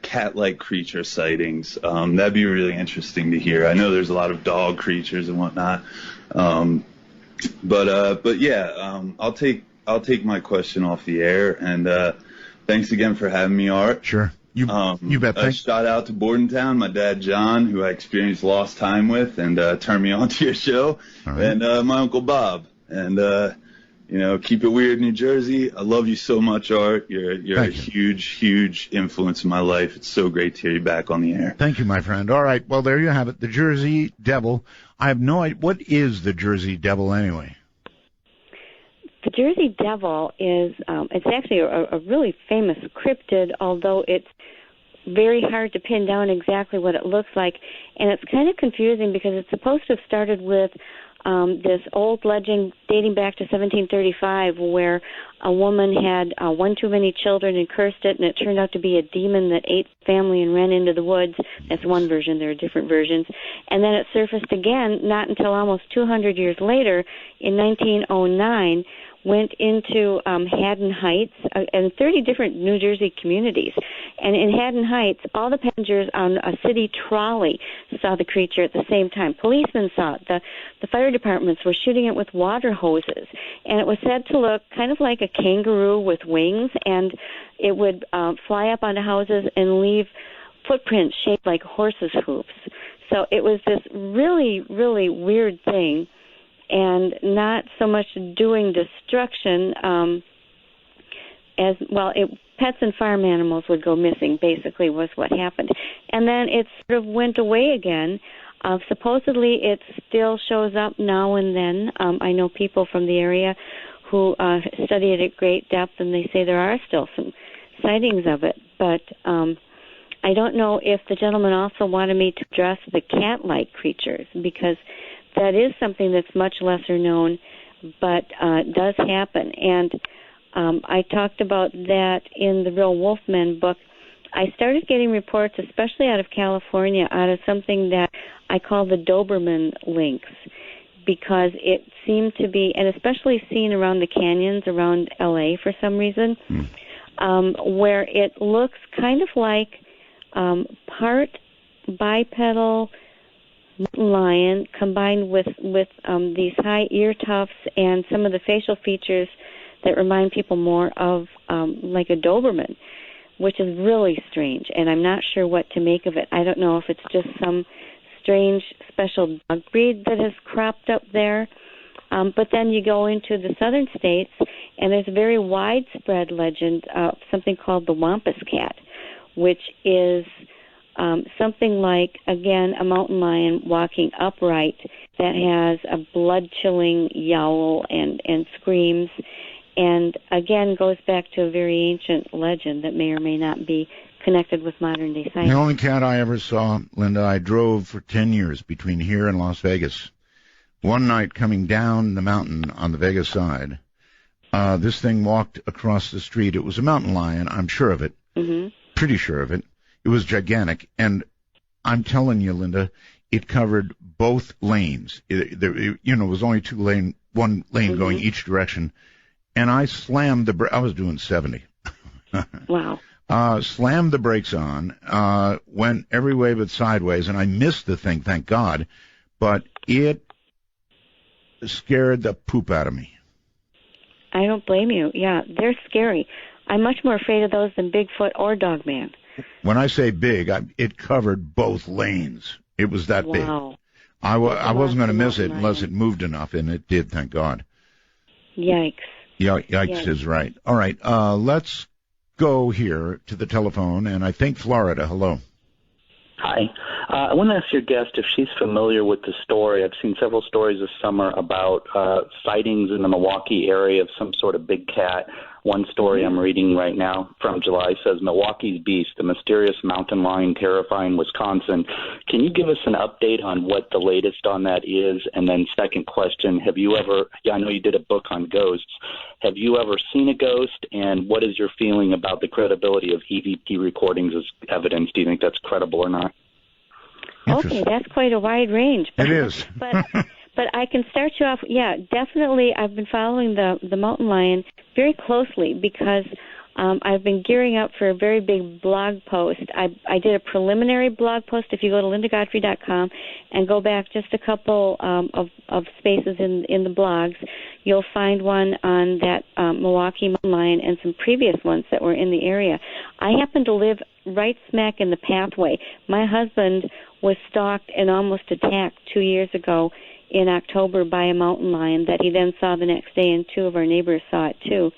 cat-like creature sightings. That'd be really interesting to hear. I know there's a lot of dog creatures and whatnot. But yeah, I'll take my question off the air, and thanks again for having me, Art. Sure. You bet. Thanks. Shout out to Bordentown, my dad John, who I experienced lost time with, and turned me on to your show, and my uncle Bob, and keep it weird, New Jersey. I love you so much, Art. You're a huge influence in my life. It's so great to hear you back on the air. Thank you, my friend. All right, well, there you have it. The Jersey Devil. I have no idea. What is the Jersey Devil anyway? The Jersey Devil is, it's actually a really famous cryptid, although it's very hard to pin down exactly what it looks like. And it's kind of confusing because it's supposed to have started with this old legend dating back to 1735 where a woman had one too many children and cursed it, and it turned out to be a demon that ate the family and ran into the woods. That's one version. There are different versions. And then it surfaced again not until almost 200 years later in 1909, went into Haddon Heights and 30 different New Jersey communities. And in Haddon Heights, all the passengers on a city trolley saw the creature at the same time. Policemen saw it. The fire departments were shooting it with water hoses. And it was said to look kind of like a kangaroo with wings, and it would fly up onto houses and leave footprints shaped like horses' hooves. So it was this really, really weird thing, and not so much doing destruction as, well, pets and farm animals would go missing, basically, was what happened. And then it sort of went away again. Supposedly it still shows up now and then. I know people from the area who study it at great depth, and they say there are still some sightings of it. But I don't know if the gentleman also wanted me to address the cat-like creatures, because that is something that's much lesser known, but does happen. And I talked about that in the Real Wolfmen book. I started getting reports, especially out of California, out of something that I call the Doberman lynx, because it seemed to be, and especially seen around the canyons around L.A. for some reason, where it looks kind of like part bipedal lion combined with these high ear tufts and some of the facial features that remind people more of like a Doberman, which is really strange, and I'm not sure what to make of it. I don't know if it's just some strange special dog breed that has cropped up there. But then you go into the southern states, and there's a very widespread legend of something called the Wampus cat, which is something like, again, a mountain lion walking upright that has a blood-chilling yowl and screams, and again goes back to a very ancient legend that may or may not be connected with modern-day science. The only cat I ever saw, Linda, I drove for 10 years between here and Las Vegas. One night coming down the mountain on the Vegas side, this thing walked across the street. It was a mountain lion, I'm sure of it, pretty sure of it. It was gigantic, and I'm telling you, Linda, it covered both lanes. It was only one lane going each direction, and I slammed I was doing 70. Wow. Slammed the brakes on, went every way but sideways, and I missed the thing, thank God, but it scared the poop out of me. I don't blame you. Yeah, they're scary. I'm much more afraid of those than Bigfoot or Dogman. When I say big, it covered both lanes. It was that big. I wasn't going to miss it unless it moved enough, and it did, thank God. Yikes. Yikes is right. All right, let's go here to the telephone, and I think Florida. Hello. Hi. I want to ask your guest if she's familiar with the story. I've seen several stories this summer about sightings in the Milwaukee area of some sort of big cat. One story I'm reading right now from July says, Milwaukee's Beast, the mysterious mountain lion terrifying Wisconsin. Can you give us an update on what the latest on that is? And then second question, have you ever, I know you did a book on ghosts, have you ever seen a ghost? And what is your feeling about the credibility of EVP recordings as evidence? Do you think that's credible or not? Okay, that's quite a wide range. It is. But I can start you off. Yeah, definitely. I've been following the mountain lion very closely because I've been gearing up for a very big blog post. I did a preliminary blog post. If you go to lindagodfrey.com and go back just a couple of spaces in the blogs, you'll find one on that Milwaukee mountain lion and some previous ones that were in the area. I happen to live right smack in the pathway. My husband was stalked and almost attacked 2 years ago in October by a mountain lion that he then saw the next day, and two of our neighbors saw it too.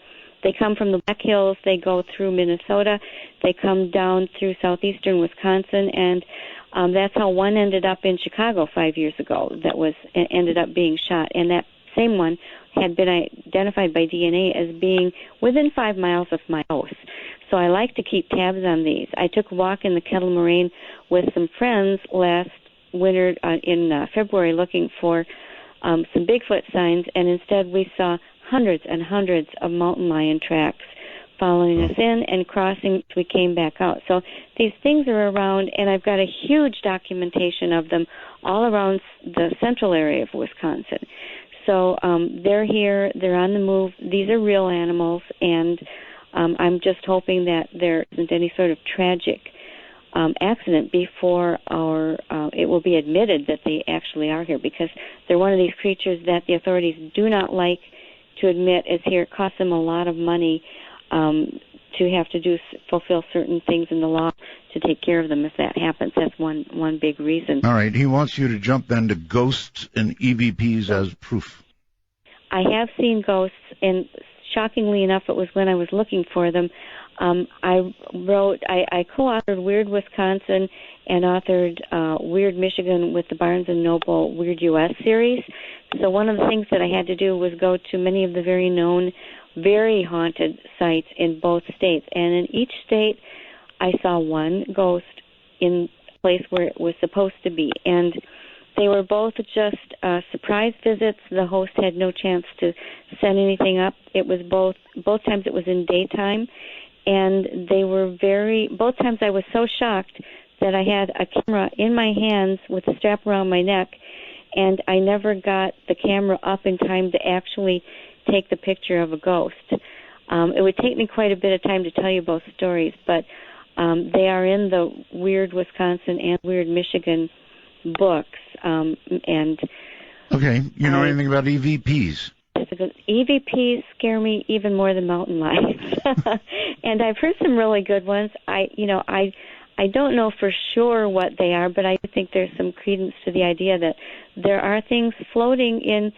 They come from the Black Hills, they go through Minnesota, they come down through southeastern Wisconsin, and that's how one ended up in Chicago 5 years ago that ended up being shot. And that same one, had been identified by DNA as being within 5 miles of my house. So I like to keep tabs on these. I took a walk in the Kettle Moraine with some friends last winter in February looking for some Bigfoot signs, and instead we saw hundreds and hundreds of mountain lion tracks following us in and crossing. We came back out. So these things are around, and I've got a huge documentation of them all around the central area of Wisconsin. So they're here, they're on the move. These are real animals, and I'm just hoping that there isn't any sort of tragic accident before it will be admitted that they actually are here, because they're one of these creatures that the authorities do not like to admit is here. It costs them a lot of money to have to fulfill certain things in the law to take care of them if that happens. That's one big reason. All right. He wants you to jump then to ghosts and EVPs as proof. I have seen ghosts, and shockingly enough, it was when I was looking for them. I co-authored Weird Wisconsin and authored Weird Michigan with the Barnes & Noble Weird U.S. series. So one of the things that I had to do was go to many of the very known, very haunted sites in both states. And in each state, I saw one ghost in a place where it was supposed to be. And they were both just surprise visits. The host had no chance to send anything up. It was both times it was in daytime. And they were both times I was so shocked that I had a camera in my hands with a strap around my neck, and I never got the camera up in time to actually take the picture of a ghost. It would take me quite a bit of time to tell you both stories, but they are in the Weird Wisconsin and Weird Michigan books. Okay, you know anything about EVPs? EVPs scare me even more than mountain lions, and I've heard some really good ones. I don't know for sure what they are, but I think there's some credence to the idea that there are things floating in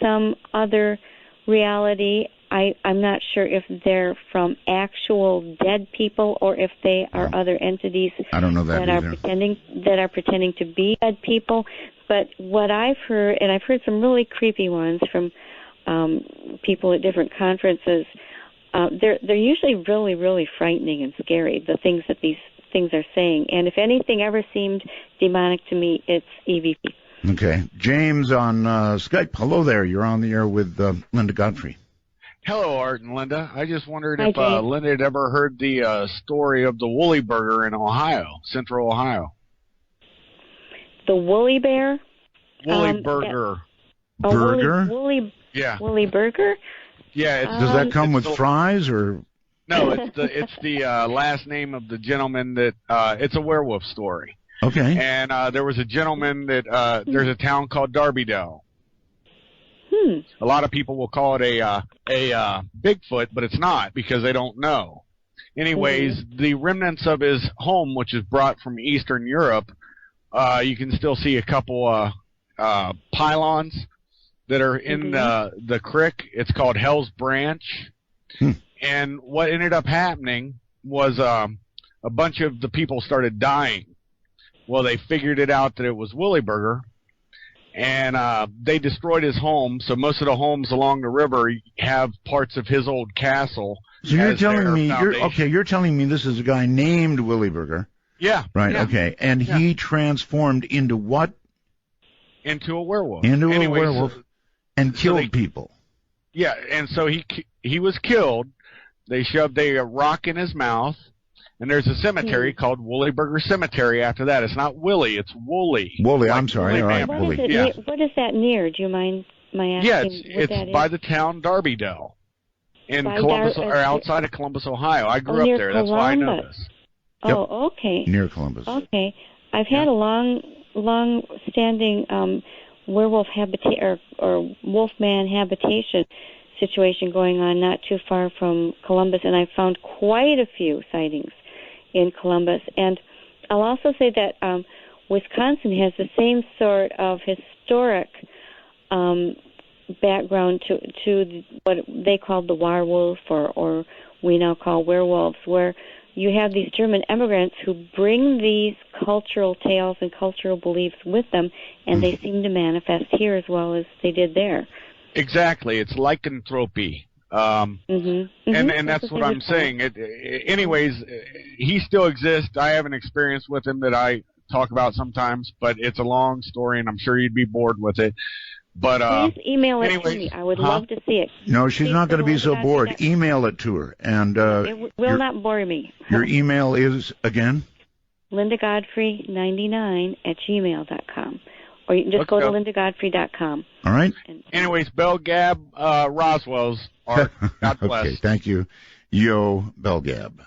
some other reality. I'm not sure if they're from actual dead people or if they are other entities I don't know that are pretending to be dead people. But what I've heard, and I've heard some really creepy ones from people at different conferences, they're usually really, really frightening and scary, the things that these things are saying. And if anything ever seemed demonic to me, it's EVP. Okay. James on Skype. Hello there. You're on the air with Linda Godfrey. Hello, Art and Linda. I just wondered Hi, if James. Linda had ever heard the story of the woolly burger in Ohio, central Ohio. The woolly bear? Woolly burger. Burger? Yeah. Woolly burger? Yeah. Does that come with fries or? No, it's the last name of the gentleman that it's a werewolf story. Okay. And there was a gentleman that there's a town called Darbydale. A lot of people will call it a Bigfoot, but it's not because they don't know. Anyways, the remnants of his home, which is brought from Eastern Europe, you can still see a couple pylons that are in the creek. It's called Hell's Branch. And what ended up happening was a bunch of the people started dying. Well, they figured it out that it was Woolly Burger, and they destroyed his home. So most of the homes along the river have parts of his old castle. So you're telling me you're telling me this is a guy named Willy Burger. Yeah. Right. Yeah. Okay. And he transformed into what? Into a werewolf. A werewolf, and killed people. Yeah, and so he was killed. They shoved a rock in his mouth, and there's a cemetery called Woolly Burger Cemetery after that. It's not Willy, it's Woolly. Woolly, I'm sorry. All right, Woolly. What is that near? Do you mind my asking? Yeah, what that it's by is? the town Darbydale in Columbus, or outside of Columbus, Ohio. I grew up there. That's why I know this. Oh, okay. Near Columbus. Okay. I've had a long-standing werewolf habitation or wolfman habitation situation going on not too far from Columbus, and I found quite a few sightings in Columbus. And I'll also say that Wisconsin has the same sort of historic background to what they called the werewolf, or we now call werewolves, where you have these German immigrants who bring these cultural tales and cultural beliefs with them, and they seem to manifest here as well as they did there. Exactly. It's lycanthropy. And that's what I'm saying. Anyways, he still exists. I have an experience with him that I talk about sometimes, but it's a long story, and I'm sure you'd be bored with it. But please email it to me. I would love to see it. No, she's not going to be so bored. Email it to her, and it will not bore me. Your email is again LindaGodfrey99@gmail.com, or you can just go to LindaGodfrey.com. All right. Anyways, Bell Gab Roswell's art. God bless. Okay, thank you, Yo Belgab.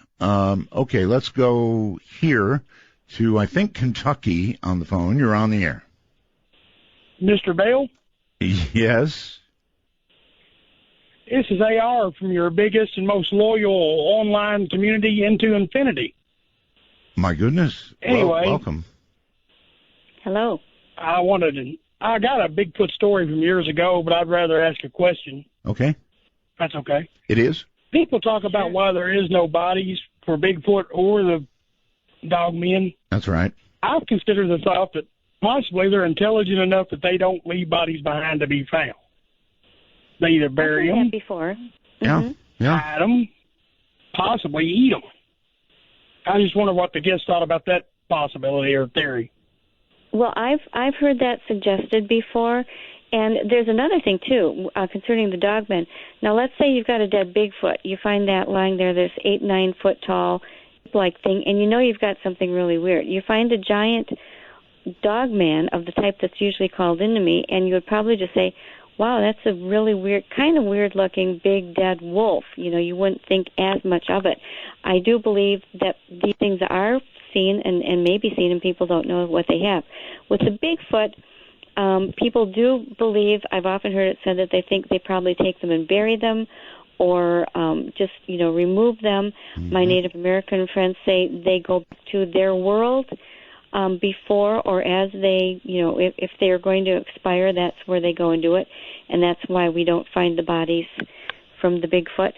Okay, let's go here to, I think, Kentucky on the phone. You're on the air. Mr. Bell? Yes? This is AR from your biggest and most loyal online community, Into Infinity. My goodness. Anyway. Welcome. Hello. I got a Bigfoot story from years ago, but I'd rather ask a question. Okay. That's okay. It is? People talk about why there is no bodies for Bigfoot or the dogmen. That's right. I've considered the thought that possibly they're intelligent enough that they don't leave bodies behind to be found. They either bury them, before. Yeah. hide them, possibly eat them. I just wonder what the guests thought about that possibility or theory. Well, I've heard that suggested before, and there's another thing too concerning the dogmen. Now, let's say you've got a dead Bigfoot. You find that lying there, this 8-9 foot tall like thing, and you know you've got something really weird. You find a giant dogman of the type that's usually called into me, and you would probably just say, wow, that's a really weird, kind of weird-looking big dead wolf. You know, you wouldn't think as much of it. I do believe that these things are seen and may be seen, and people don't know what they have. With the Bigfoot, people do believe, I've often heard it said that they think they probably take them and bury them, or just, remove them. Mm-hmm. My Native American friends say they go to their world before or as they, if they are going to expire, that's where they go and do it, and that's why we don't find the bodies from the Bigfoot.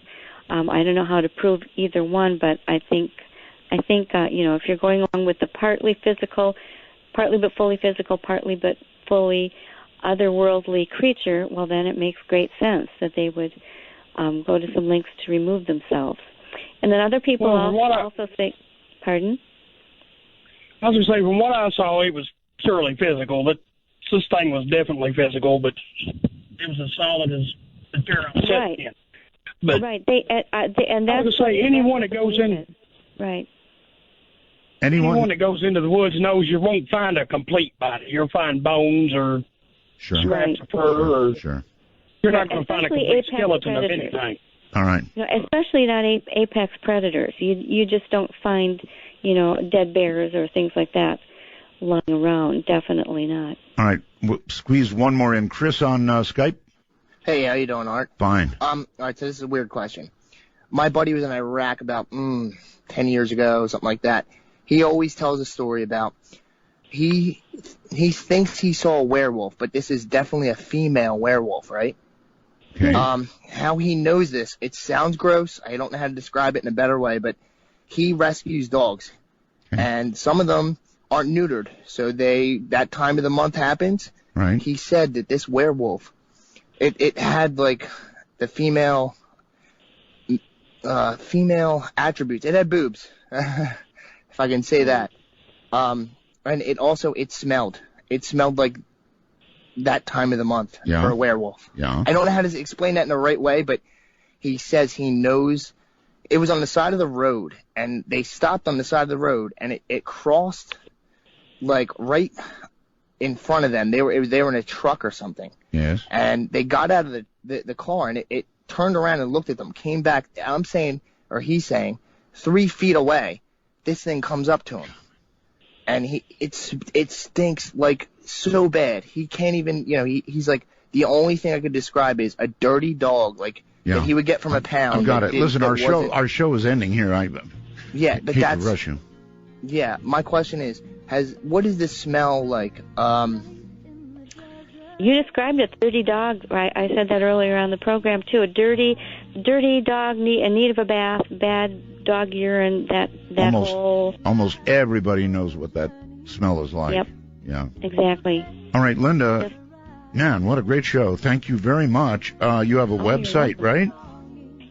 I don't know how to prove either one, but I think if you're going along with the partly but fully physical, partly but fully otherworldly creature, well, then it makes great sense that they would go to some lengths to remove themselves. And then other people also say, pardon? I was going to say, from what I saw, it was purely physical. But this thing was definitely physical, but it was as solid as the pyramid set in. But right. And that's I was going to say, anyone that goes in, right. Anyone that goes into the woods knows you won't find a complete body. You'll find bones or scraps of fur. Or you're not going to find a complete skeleton of anything. All right. Especially not apex predators. You just don't find, dead bears or things like that lying around. Definitely not. All right. We'll squeeze one more in. Chris on Skype. Hey, how you doing, Art? Fine. All right, so this is a weird question. My buddy was in Iraq about 10 years ago, something like that. He always tells a story about he thinks he saw a werewolf, but this is definitely a female werewolf, right? Okay. How he knows this, it sounds gross. I don't know how to describe it in a better way, but he rescues dogs, and some of them aren't neutered, so that time of the month happens. Right. He said that this werewolf, it had like the female attributes. It had boobs, if I can say that. And it smelled. It smelled like that time of the month for a werewolf. Yeah. I don't know how to explain that in the right way, but he says he knows. It was on the side of the road, and they stopped on the side of the road, and it crossed like right in front of them. They were in a truck or something. Yes. And they got out of the car, and it turned around and looked at them, came back. He's saying 3 feet away, this thing comes up to him. And it stinks like so bad. He can't even, he's like, the only thing I could describe is a dirty dog, that he would get from a pound. I've got it. Listen, our show is ending here. But hate to rush you. Yeah, my question is, what does this smell like? You described a dirty dog, right? I said that earlier on the program too. A dirty dog in need of a bath, bad dog urine. Almost everybody knows what that smell is like. Yep. Yeah. Exactly. All right, Linda. Man, what a great show. Thank you very much. You have a website, right?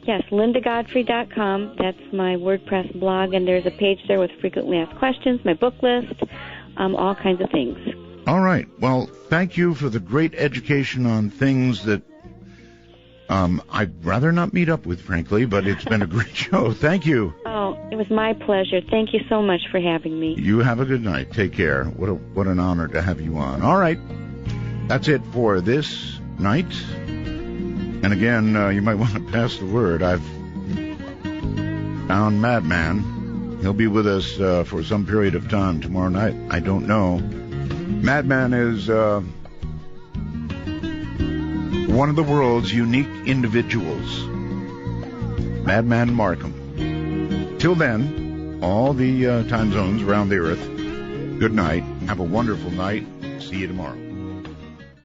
Yes, lindagodfrey.com. That's my WordPress blog, and there's a page there with frequently asked questions, my book list, all kinds of things. All right. Well, thank you for the great education on things that I'd rather not meet up with, frankly, but it's been a great show. Thank you. Oh, it was my pleasure. Thank you so much for having me. You have a good night. Take care. What an honor to have you on. All right. That's it for this night. And again, you might want to pass the word. I've found Madman. He'll be with us for some period of time tomorrow night. I don't know. Madman is one of the world's unique individuals. Madman Markham. Till then, all the time zones around the earth, good night. Have a wonderful night. See you tomorrow.